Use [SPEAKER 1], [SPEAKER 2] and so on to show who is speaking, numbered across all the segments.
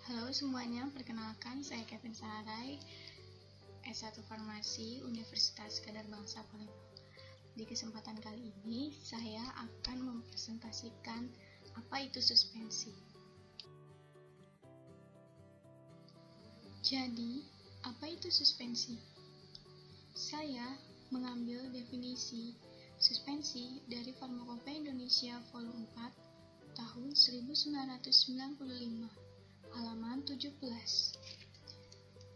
[SPEAKER 1] Halo semuanya, perkenalkan saya Kevin Sarai, S1 Farmasi Universitas Kadar Bangsa Palembang. Di kesempatan kali ini, saya akan mempresentasikan apa itu suspensi. Jadi, apa itu suspensi? Saya mengambil definisi suspensi dari Farmakopeia Indonesia Volume 4 tahun 1995, halaman 17.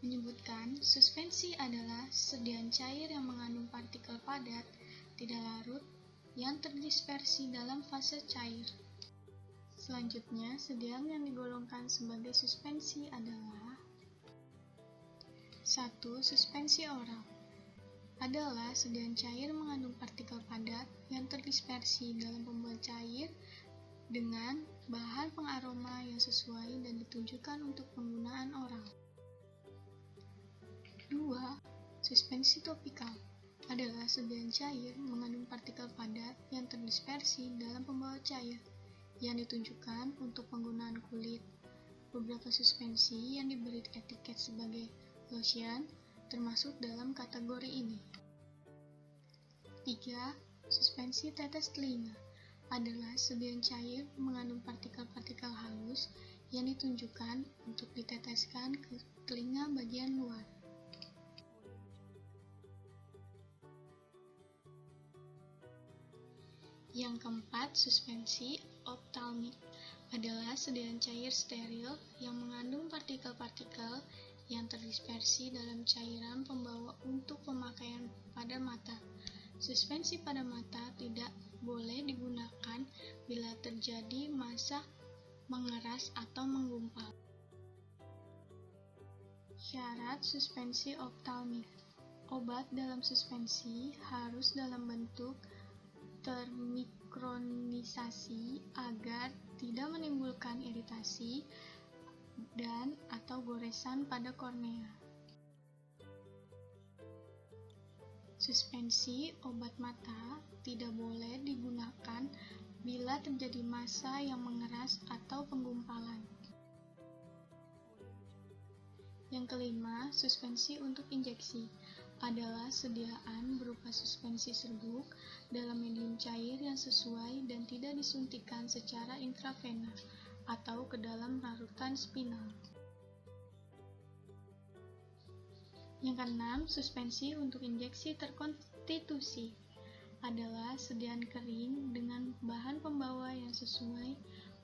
[SPEAKER 1] Menyebutkan suspensi adalah sediaan cair yang mengandung partikel padat tidak larut yang terdispersi dalam fase cair. Selanjutnya, sediaan yang digolongkan sebagai suspensi adalah 1. Suspensi oral adalah sediaan cair mengandung partikel padat yang terdispersi dalam pembuat cair dengan bahan pengaroma yang sesuai dan ditunjukkan untuk penggunaan oral. 2. Suspensi topikal adalah sediaan cair mengandung partikel padat yang terdispersi dalam pembawa cair yang ditunjukkan untuk penggunaan kulit. Beberapa suspensi yang diberi etiket sebagai lotion termasuk dalam kategori ini. 3. Suspensi tetes telinga adalah sediaan cair mengandung partikel-partikel halus yang ditunjukkan untuk diteteskan ke telinga bagian luar. Yang keempat, suspensi optalmik adalah sediaan cair steril yang mengandung partikel-partikel yang terdispersi dalam cairan pembawa untuk pemakaian pada mata. Suspensi pada mata tidak boleh digunakan bila terjadi massa mengeras atau menggumpal. Syarat suspensi optalmik: obat dalam suspensi harus dalam bentuk termikronisasi agar tidak menimbulkan iritasi dan atau goresan pada kornea. Suspensi obat mata tidak boleh digunakan bila terjadi massa yang mengeras atau penggumpalan. Yang kelima, suspensi untuk injeksi adalah sediaan berupa suspensi serbuk dalam medium cair yang sesuai dan tidak disuntikkan secara intravena atau ke dalam larutan spinal. Yang keenam, suspensi untuk injeksi terkonstitusi adalah sediaan kering dengan bahan pembawa yang sesuai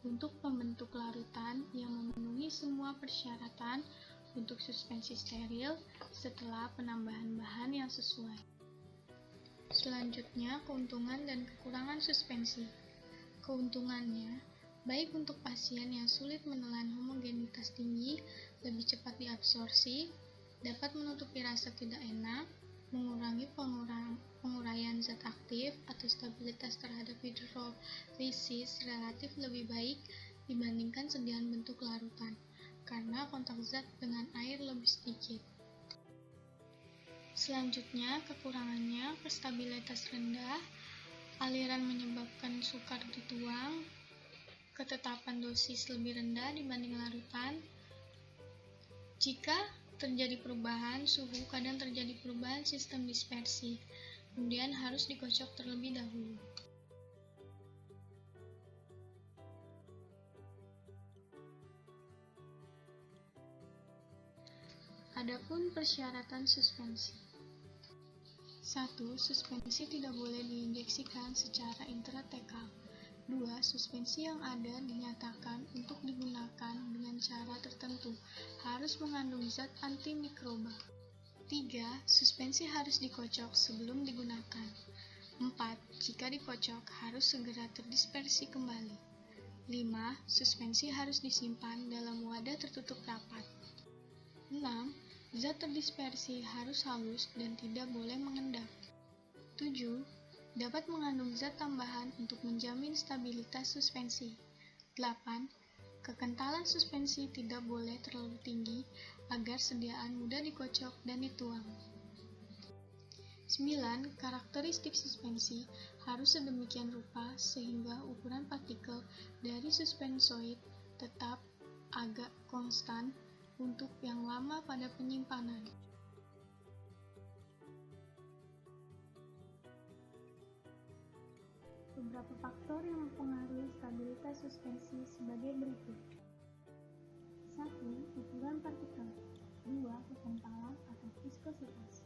[SPEAKER 1] untuk pembentuk larutan yang memenuhi semua persyaratan untuk suspensi steril setelah penambahan bahan yang sesuai. Selanjutnya, keuntungan dan kekurangan suspensi. Keuntungannya, baik untuk pasien yang sulit menelan homogenitas tinggi, lebih cepat diabsorpsi, dapat menutupi rasa tidak enak, mengurangi penguraian zat aktif atau stabilitas terhadap hidrolisis relatif lebih baik dibandingkan sediaan bentuk larutan, karena kontak zat dengan air lebih sedikit. Selanjutnya, kekurangannya, stabilitas rendah, aliran menyebabkan sukar dituang, ketetapan dosis lebih rendah dibanding larutan. Jika terjadi perubahan suhu, kadang terjadi perubahan sistem dispersi, kemudian harus dikocok terlebih dahulu. Adapun persyaratan suspensi. 1. Suspensi tidak boleh diinjeksikan secara intratekal. 2. Suspensi yang ada dinyatakan untuk digunakan dengan cara tertentu harus mengandung zat antimikroba. 3. Suspensi harus dikocok sebelum digunakan. 4. Jika dikocok harus segera terdispersi kembali. 5. Suspensi harus disimpan dalam wadah tertutup rapat. 6. Zat terdispersi harus halus dan tidak boleh mengendap. 7. Dapat mengandung zat tambahan untuk menjamin stabilitas suspensi. 8. Kekentalan suspensi tidak boleh terlalu tinggi agar sediaan mudah dikocok dan dituang. 9. Karakteristik suspensi harus sedemikian rupa sehingga ukuran partikel dari suspensoid tetap agak konstan untuk yang lama pada penyimpanan. Beberapa faktor yang mempengaruhi stabilitas suspensi sebagai berikut. 1. Ukuran partikel. 2. Kekentalan atau viskositas.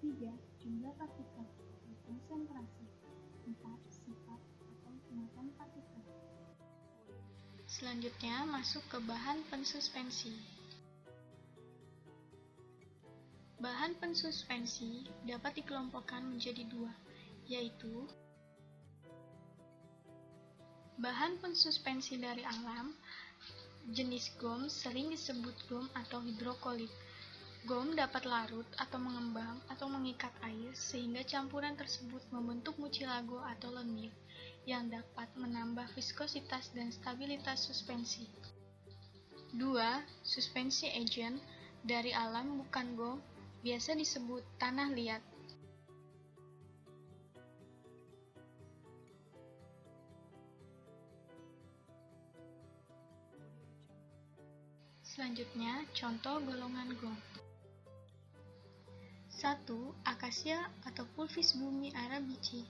[SPEAKER 1] 3. Jumlah partikel atau konsentrasi. 4. Sifat atau muatan partikel. Selanjutnya masuk ke bahan pensuspensi. Bahan pensuspensi dapat dikelompokkan menjadi dua, yaitu bahan pensuspensi dari alam. Jenis gom sering disebut gom atau hidrokolit. Gom dapat larut atau mengembang atau mengikat air sehingga campuran tersebut membentuk mucilago atau lendir yang dapat menambah viskositas dan stabilitas suspensi. 2. Suspensi agent dari alam bukan gom, biasa disebut tanah liat. Selanjutnya, contoh golongan gom. 1. Akasia atau Pulvis bumi arabici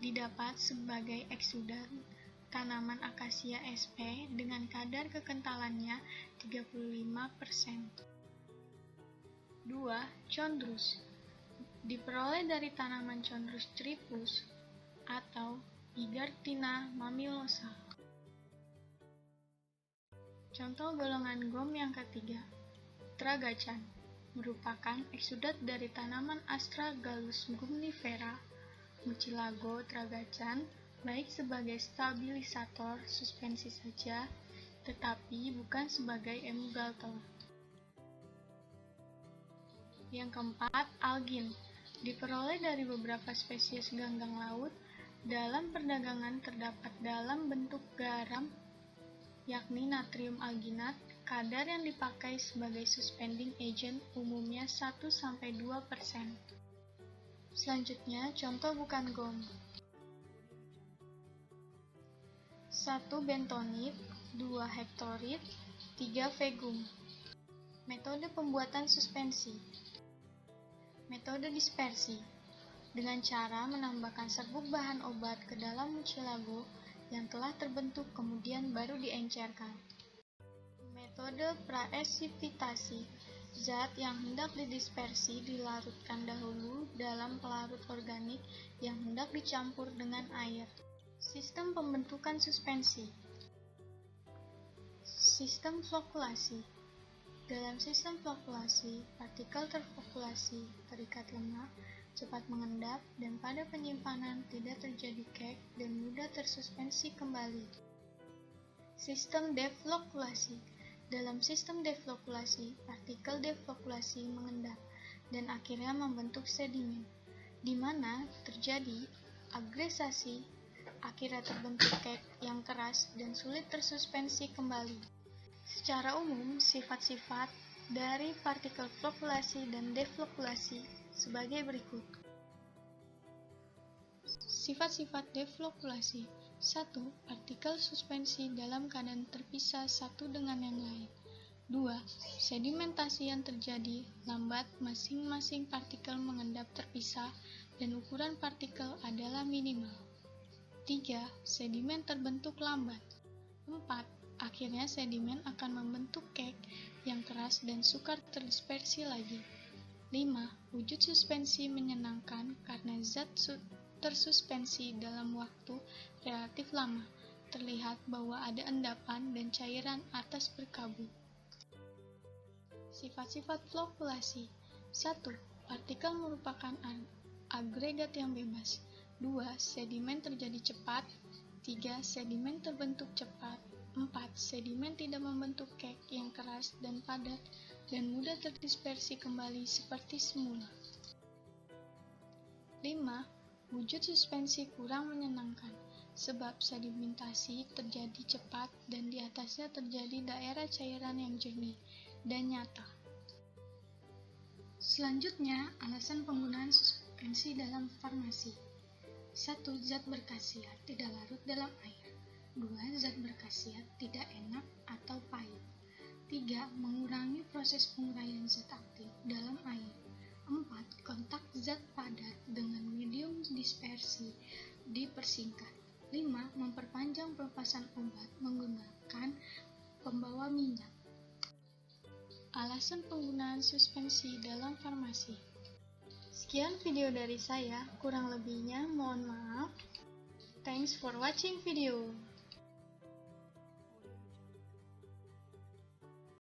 [SPEAKER 1] didapat sebagai eksudan tanaman akasia sp dengan kadar kekentalannya 35%. 2. Chondrus diperoleh dari tanaman Chondrus tripus atau Hygarthina mammillaria. Contoh golongan gom yang ketiga, Tragacan, merupakan eksudat dari tanaman Astragalus gumnifera. Mucilago Tragacan baik sebagai stabilisator suspensi saja, tetapi bukan sebagai emulgator. Yang keempat, algin, diperoleh dari beberapa spesies ganggang laut. Dalam perdagangan terdapat dalam bentuk garam, yakni natrium alginat. Kadar yang dipakai sebagai suspending agent umumnya 1-2%. Selanjutnya, contoh bukan gom. 1. Bentonit, 2. hektorit, 3. vegum. Metode pembuatan suspensi. Metode dispersi, dengan cara menambahkan serbuk bahan obat ke dalam mucilago yang telah terbentuk kemudian baru diencerkan. Metode praesipitasi, zat yang hendak didispersi dilarutkan dahulu dalam pelarut organik yang hendak dicampur dengan air. Sistem pembentukan suspensi. Sistem flokulasi. Dalam sistem flokulasi, partikel terflokulasi terikat lemah, cepat mengendap, dan pada penyimpanan tidak terjadi kek dan mudah tersuspensi kembali. Sistem deflokulasi. Dalam sistem deflokulasi, partikel deflokulasi mengendap dan akhirnya membentuk sedimen, di mana terjadi agregasi, akhirnya terbentuk kek yang keras dan sulit tersuspensi kembali. Secara umum, sifat-sifat dari partikel flokulasi dan deflokulasi sebagai berikut. Sifat-sifat deflokulasi. 1. Partikel suspensi dalam keadaan terpisah satu dengan yang lain. 2. Sedimentasi yang terjadi lambat, masing-masing partikel mengendap terpisah dan ukuran partikel adalah minimal. 3. Sedimen terbentuk lambat. 4. Akhirnya sedimen akan membentuk kek yang keras dan sukar terdispersi lagi. 5. Wujud suspensi menyenangkan karena zat tersuspensi dalam waktu relatif lama. Terlihat bahwa ada endapan dan cairan atas berkabut. Sifat-sifat flokulasi. 1. Partikel merupakan agregat yang bebas. 2. Sedimen terjadi cepat. 3. Sedimen terbentuk cepat. 4. Sedimen tidak membentuk kek yang keras dan padat dan mudah terdispersi kembali seperti semula. 5. Wujud suspensi kurang menyenangkan, sebab sedimentasi terjadi cepat dan di atasnya terjadi daerah cairan yang jernih dan nyata. Selanjutnya, alasan penggunaan suspensi dalam farmasi. 1. Zat berkhasiat tidak larut dalam air. 2. Zat berkhasiat tidak enak atau pahit. 3. Mengurangi proses penguraian zat aktif dalam air. 4. Kontak zat padat dengan medium dispersi dipersingkat. 5. Memperpanjang pelepasan obat menggunakan pembawa minyak. Alasan penggunaan suspensi dalam farmasi. Sekian video dari saya, kurang lebihnya mohon maaf. Thanks for watching video.